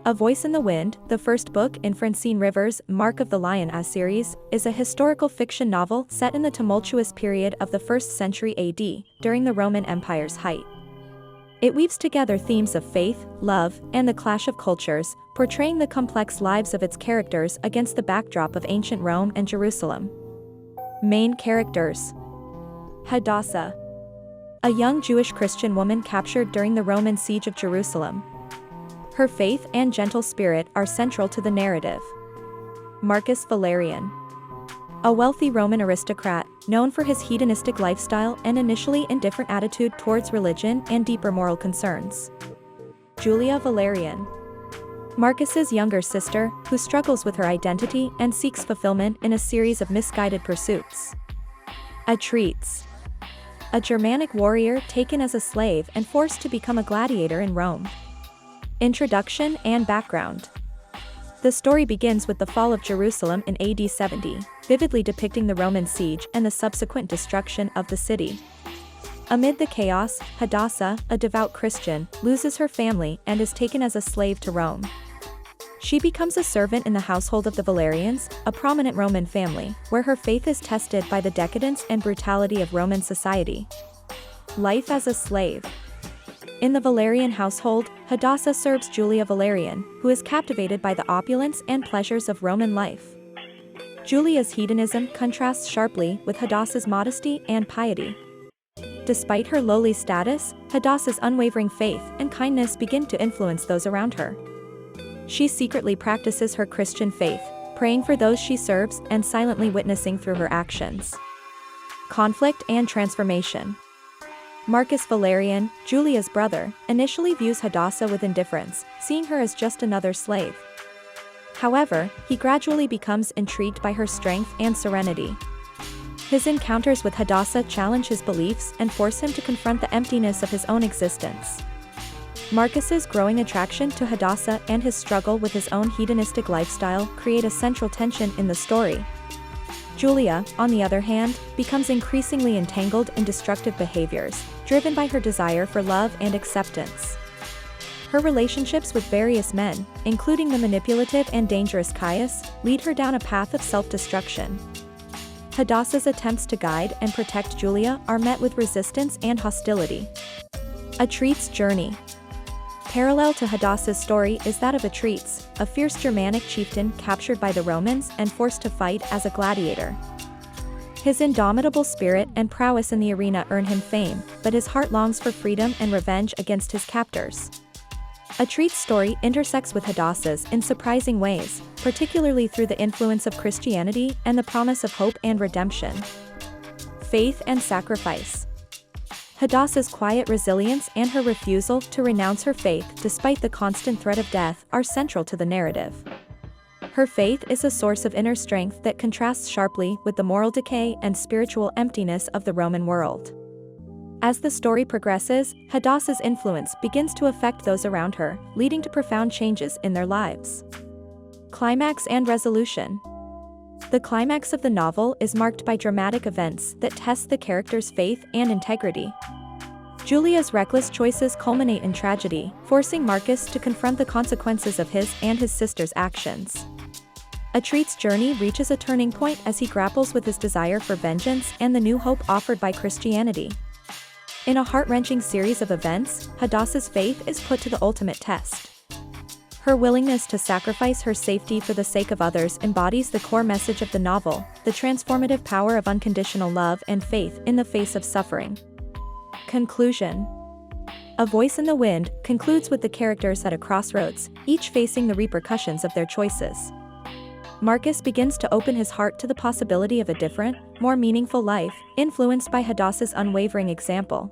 A Voice in the Wind, the first book in Francine Rivers' Mark of the Lion series, is a historical fiction novel set in the tumultuous period of the 1st century AD, during the Roman Empire's height. It weaves together themes of faith, love, and the clash of cultures, portraying the complex lives of its characters against the backdrop of ancient Rome and Jerusalem. Main characters: Hadassah, a young Jewish Christian woman captured during the Roman siege of Jerusalem. Her faith and gentle spirit are central to the narrative. Marcus Valerian, a wealthy Roman aristocrat, known for his hedonistic lifestyle and initially indifferent attitude towards religion and deeper moral concerns. Julia Valerian, Marcus's younger sister, who struggles with her identity and seeks fulfillment in a series of misguided pursuits. Atrides, a Germanic warrior taken as a slave and forced to become a gladiator in Rome. Introduction and background. The story begins with the fall of Jerusalem in AD 70, vividly depicting the Roman siege and the subsequent destruction of the city. Amid the chaos, Hadassah, a devout Christian, loses her family and is taken as a slave to Rome. She becomes a servant in the household of the Valerians, a prominent Roman family, where her faith is tested by the decadence and brutality of Roman society. Life as a slave. In the Valerian household, Hadassah serves Julia Valerian, who is captivated by the opulence and pleasures of Roman life. Julia's hedonism contrasts sharply with Hadassah's modesty and piety. Despite her lowly status, Hadassah's unwavering faith and kindness begin to influence those around her. She secretly practices her Christian faith, praying for those she serves and silently witnessing through her actions. Conflict and transformation. Marcus Valerian, Julia's brother, initially views Hadassah with indifference, seeing her as just another slave. However, he gradually becomes intrigued by her strength and serenity. His encounters with Hadassah challenge his beliefs and force him to confront the emptiness of his own existence. Marcus's growing attraction to Hadassah and his struggle with his own hedonistic lifestyle create a central tension in the story. Julia, on the other hand, becomes increasingly entangled in destructive behaviors, driven by her desire for love and acceptance. Her relationships with various men, including the manipulative and dangerous Caius, lead her down a path of self-destruction. Hadassah's attempts to guide and protect Julia are met with resistance and hostility. Atrides' journey. Parallel to Hadassah's story is that of Atrides, a fierce Germanic chieftain captured by the Romans and forced to fight as a gladiator. His indomitable spirit and prowess in the arena earn him fame, but his heart longs for freedom and revenge against his captors. Atrides' story intersects with Hadassah's in surprising ways, particularly through the influence of Christianity and the promise of hope and redemption. Faith and sacrifice. Hadassah's quiet resilience and her refusal to renounce her faith despite the constant threat of death are central to the narrative. Her faith is a source of inner strength that contrasts sharply with the moral decay and spiritual emptiness of the Roman world. As the story progresses, Hadassah's influence begins to affect those around her, leading to profound changes in their lives. Climax and resolution. The climax of the novel is marked by dramatic events that test the character's faith and integrity. Julia's reckless choices culminate in tragedy, forcing Marcus to confront the consequences of his and his sister's actions. Atrides' journey reaches a turning point as he grapples with his desire for vengeance and the new hope offered by Christianity. In a heart-wrenching series of events, Hadassah's faith is put to the ultimate test. Her willingness to sacrifice her safety for the sake of others embodies the core message of the novel, the transformative power of unconditional love and faith in the face of suffering. Conclusion. A Voice in the Wind concludes with the characters at a crossroads, each facing the repercussions of their choices. Marcus begins to open his heart to the possibility of a different, more meaningful life, influenced by Hadassah's unwavering example.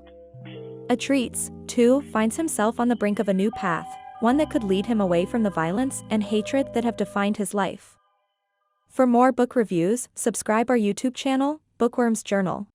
Atrides, too, finds himself on the brink of a new path, one that could lead him away from the violence and hatred that have defined his life. For more book reviews, subscribe our YouTube channel, Bookworm's Journal.